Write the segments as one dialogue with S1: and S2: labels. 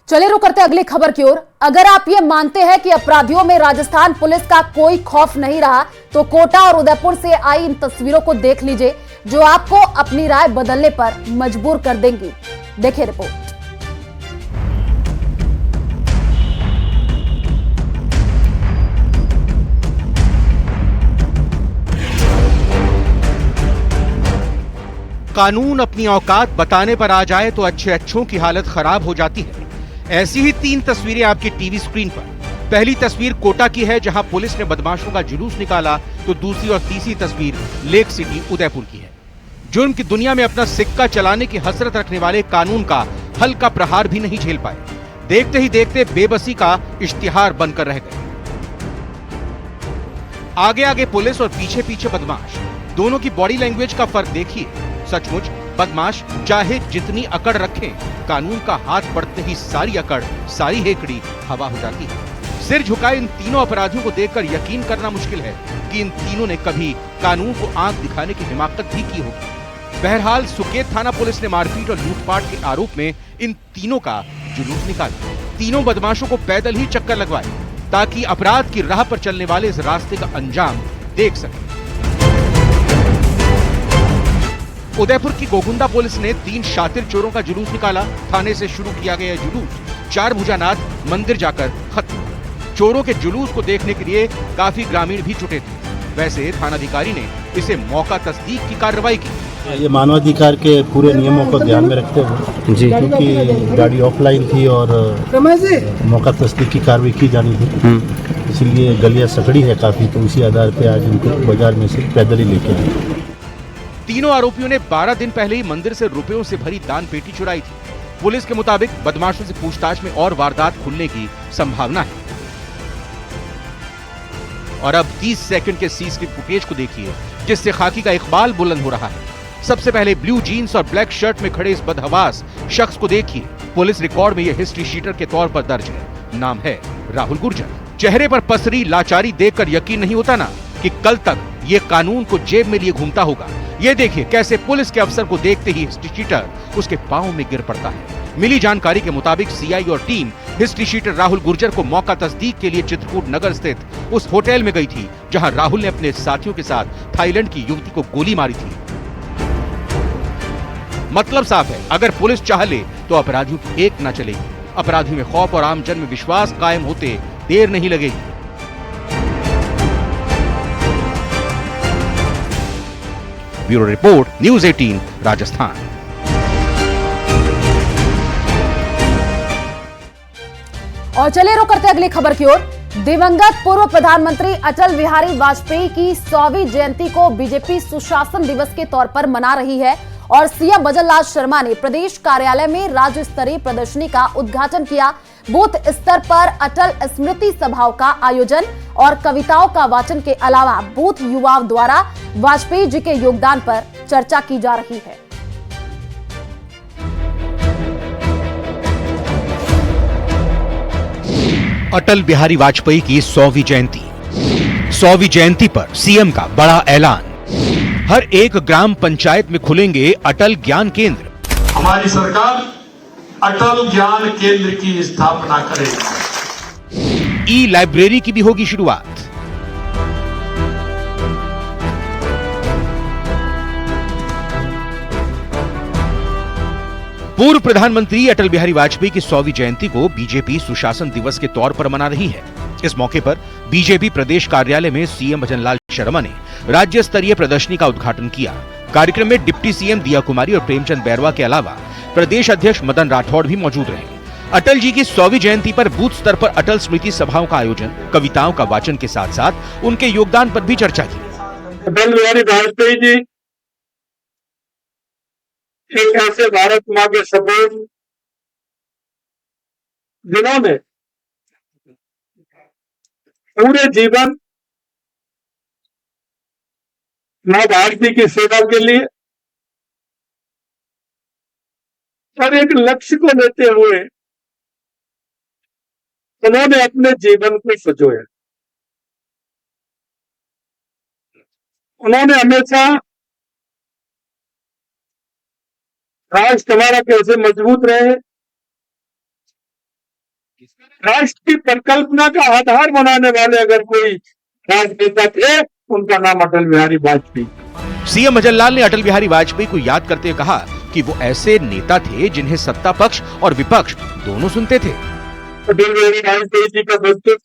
S1: चलिए रुक करते अगली खबर की ओर। अगर आप ये मानते हैं कि अपराधियों में राजस्थान पुलिस का कोई खौफ नहीं रहा, तो कोटा और उदयपुर से आई इन तस्वीरों को देख लीजिए, जो आपको अपनी राय बदलने पर मजबूर कर देंगी। देखिए रिपोर्ट।
S2: कानून अपनी औकात बताने पर आ जाए तो अच्छे अच्छों की हालत खराब हो जाती है। ऐसी ही 3 तस्वीरें आपकी टीवी स्क्रीन पर। पहली तस्वीर कोटा की है, जहां पुलिस ने बदमाशों का जुलूस निकाला, तो दूसरी और तीसरी तस्वीर लेक सिटी उदयपुर की है। जुर्म की दुनिया में अपना सिक्का चलाने की हसरत रखने वाले कानून का हल्का प्रहार भी नहीं झेल पाए। देखते ही देखते बेबसी का इश्तिहार बनकर रह गए। आगे आगे पुलिस और पीछे पीछे बदमाश, दोनों की बॉडी लैंग्वेज का फर्क देखिए। सचमुच बदमाश चाहे जितनी अकड़ रखें, कानून का हाथ पड़ते ही सारी अकड़, सारी हेकड़ी हवा हो जाती है। सिर झुकाए इन तीनों अपराधियों को देखकर यकीन करना मुश्किल है कि इन तीनों ने कभी कानून को आंख दिखाने की हिमाकत भी की होगी। बहरहाल सुकेत थाना पुलिस ने मारपीट और लूटपाट के आरोप में इन तीनों का जुलूस निकाला। तीनों बदमाशों को पैदल ही चक्कर लगवाए, ताकि अपराध की राह पर चलने वाले इस रास्ते का अंजाम देख सके। उदयपुर की गोकुंदा पुलिस ने 3 शातिर चोरों का जुलूस निकाला। थाने से शुरू किया गया जुलूस 4 भुजानाथ मंदिर जाकर खत्म। चोरों के जुलूस को देखने के लिए काफी ग्रामीण भी जुटे थे। वैसे थानाधिकारी ने इसे मौका तस्दीक की कार्रवाई की।
S3: ये मानवाधिकार के पूरे नियमों को ध्यान में रखते हुए जी, क्योंकि गाड़ी ऑफलाइन थी और मौका तस्दीक की कार्रवाई की जानी थी, इसलिए गलियां सकड़ी है काफी, तो उसी आधार पे आज इनको बाजार में से पैदल ही लेके आए।
S2: तीनों आरोपियों ने 12 दिन पहले ही मंदिर से रुपयों से भरी दान पेटी चुराई थी। पुलिस के मुताबिक बदमाशों से पूछताछ में और वारदात खुलने की संभावना है। और अब 30 सेकंड के सीसीटीवी फुटेज को देखिए, जिससे खाकी का इकबाल बुलंद हो रहा है। सबसे पहले ब्लू जीन्स और ब्लैक शर्ट में खड़े इस बदहवास शख्स को देखिए। पुलिस रिकॉर्ड में यह हिस्ट्री शीटर के तौर पर दर्ज है। नाम है राहुल गुर्जर। चेहरे पर पसरी लाचारी देखकर यकीन नहीं होता ना कि कल तक ये कानून को जेब में लिए घूमता होगा। ये देखिए कैसे पुलिस के अफसर को देखते ही हिस्ट्री शीटर उसके पांव में गिर पड़ता है। मिली जानकारी के मुताबिक सीआई और team history sheeter Rahul Gurjar को मौका तस्दीक के लिए चित्रकूट नगर स्थित उस होटल में गई थी, जहां राहुल ने अपने साथियों के साथ थाईलैंड की युवती को गोली मारी थी। मतलब साफ है, अगर पुलिस चाह ले तो अपराधियों की एक न चलेगी। अपराधियों में खौफ और आमजन में विश्वास कायम होते देर नहीं लगेगी। Bureau report, news 18 Rajasthan.
S1: और चलिए रुक करते अगली खबर की ओर। दिवंगत पूर्व प्रधानमंत्री अटल बिहारी वाजपेयी की 100वीं जयंती को बीजेपी सुशासन दिवस के तौर पर मना रही है और सीएम भजनलाल शर्मा ने प्रदेश कार्यालय में राज्य स्तरीय प्रदर्शनी का उद्घाटन किया। बूथ स्तर पर अटल स्मृति सभाओं का आयोजन और कविताओं का वाचन के अलावा बूथ युवाओं द्वारा वाजपेयी जी के योगदान पर चर्चा की जा रही है।
S2: अटल बिहारी वाजपेयी की 100वीं जयंती। 100वीं जयंती पर सीएम का बड़ा ऐलान। हर एक ग्राम पंचायत में खुलेंगे अटल ज्ञान केंद्र।
S4: हमारी सरकार अटल ज्ञान केंद्र की स्थापना करेगी।
S2: ई लाइब्रेरी की भी होगी शुरुआत। पूर्व प्रधानमंत्री अटल बिहारी वाजपेयी की 100वीं जयंती को बीजेपी सुशासन दिवस के तौर पर मना रही है। इस मौके पर बीजेपी प्रदेश कार्यालय में सीएम भजनलाल शर्मा ने राज्य स्तरीय प्रदर्शनी का उद्घाटन किया। कार्यक्रम में डिप्टी सीएम दिया कुमारी और प्रेमचंद बैरवा के अलावा प्रदेश अध्यक्ष मदन राठौड़ भी मौजूद रहे। अटल जी की 100वीं जयंती पर बूथ स्तर पर अटल स्मृति सभाओं का आयोजन, कविताओं का वाचन के साथ साथ उनके योगदान पर भी चर्चा की।
S4: अटल बिहारी वाजपेयी जी एक ऐसे भारत माँ के सपूत जिन्होंने पूरे जीवन माँ भारती की सेवा के लिए और एक लक्ष्य को लेते हुए उन्होंने अपने जीवन को संजोया। उन्होंने हमेशा राष्ट्र हमारा कैसे मजबूत रहे, राष्ट्र की परिकल्पना का आधार बनाने वाले अगर कोई राजनेता थे, उनका नाम अटल बिहारी वाजपेयी।
S2: सीएम भजन लाल ने अटल बिहारी वाजपेयी को याद करते हुए कहा कि वो ऐसे नेता थे जिन्हें सत्ता पक्ष और विपक्ष दोनों सुनते थे।
S4: अटल बिहारी वाजपेयी जी का व्यक्तित्व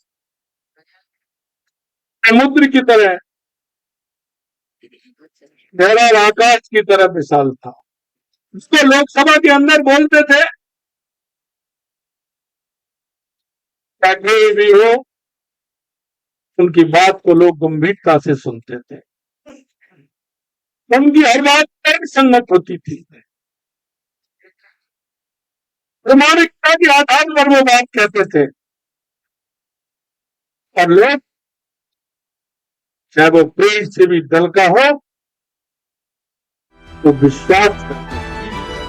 S4: समुद्र की तरह, गहरा आकाश की तरह विशाल था। उसको लोकसभा के अंदर बोलते थे, कहीं भी हो उनकी बात को लोग गंभीरता से सुनते थे। उनकी हर बात तर्क संगत होती थी। प्रामाणिकता के आधार पर वो बात कहते थे और लोग, चाहे वो कोई से भी दल का हो, वो विश्वास करते थे।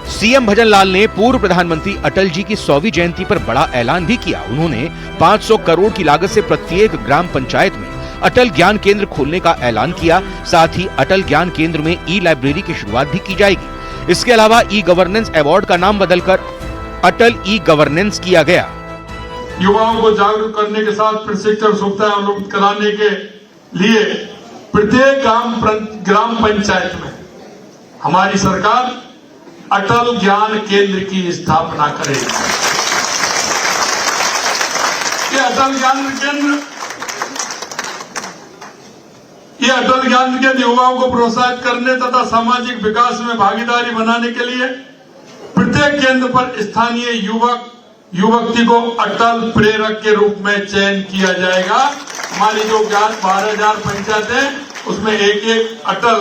S2: सीएम भजन लाल ने पूर्व प्रधानमंत्री अटल जी की 100वीं जयंती पर बड़ा ऐलान भी किया। उन्होंने 500 करोड़ की लागत से प्रत्येक ग्राम पंचायत में अटल ज्ञान केंद्र खोलने का ऐलान किया। साथ ही अटल ज्ञान केंद्र में ई लाइब्रेरी की शुरुआत भी की जाएगी। इसके अलावा ई गवर्नेंस अवार्ड का नाम बदलकर अटल ई गवर्नेंस किया गया।
S5: युवाओं को जागरूक करने के साथ प्रशिक्षण सुविधाएं उपलब्ध कराने के लिए प्रत्येक ग्राम पंचायत में हमारी सरकार अटल ज्ञान केंद्र की स्थापना करेगी। ये अटल ज्ञान केंद्र युवाओं को प्रोत्साहित करने तथा सामाजिक विकास में भागीदारी बनाने के लिए प्रत्येक केंद्र पर स्थानीय युवती को अटल प्रेरक के रूप में चयन किया जाएगा। हमारी जो 12,000 पंचायत है उसमें एक अटल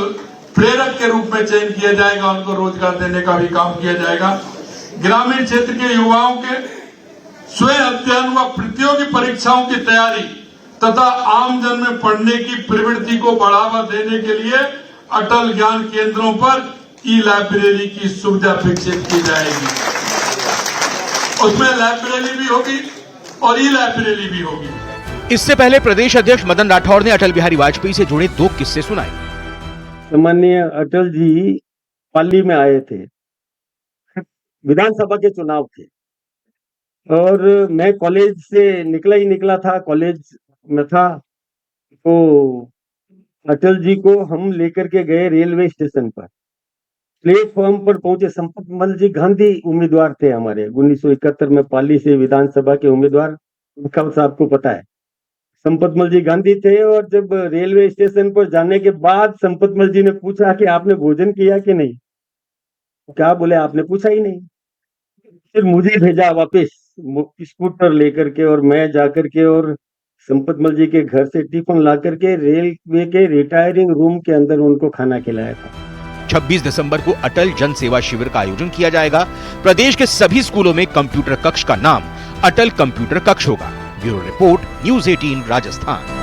S5: प्रेरक के रूप में चयन किया जाएगा। उनको रोजगार देने का भी काम किया जाएगा। ग्रामीण क्षेत्र के युवाओं के स्वयं अध्ययन व प्रतियोगी परीक्षाओं की तैयारी तथा आमजन में पढ़ने की प्रवृत्ति को बढ़ावा देने के लिए अटल ज्ञान केंद्रों पर ई लाइब्रेरी की सुविधा विकसित की जाएगी। उसमें लाइब्रेरी भी होगी और ई लाइब्रेरी भी होगी।
S2: इससे पहले प्रदेश अध्यक्ष मदन राठौड़ ने अटल बिहारी वाजपेयी से जुड़े 2 किस्से सुनाए।
S6: माननीय अटल जी पाली में आए थे, विधानसभा के चुनाव थे और मैं कॉलेज से निकला था, कॉलेज में था, तो अटल जी को हम लेकर के गए रेलवे स्टेशन पर। प्लेटफॉर्म पर पहुंचे, संपतमल जी गांधी उम्मीदवार थे हमारे 1971 में पाली से विधानसभा के उम्मीदवार, साहब को पता है। संपतमल जी गांधी थे और जब रेलवे स्टेशन पर जाने के बाद संपतमल जी ने पूछा कि आपने भोजन किया कि नहीं। क्या बोले, आपने पूछा ही नहीं। फिर मुझे भेजा वापस स्कूटर लेकर के और मैं जाकर के और संपतमल जी के घर से टिफिन ला करके रेलवे के रिटायरिंग रूम के अंदर उनको खाना खिलाया था।
S2: 26 दिसंबर को अटल जन सेवा शिविर का आयोजन किया जाएगा। प्रदेश के सभी स्कूलों में कंप्यूटर कक्ष का नाम अटल कंप्यूटर कक्ष होगा। Bureau report, news 18 Rajasthan.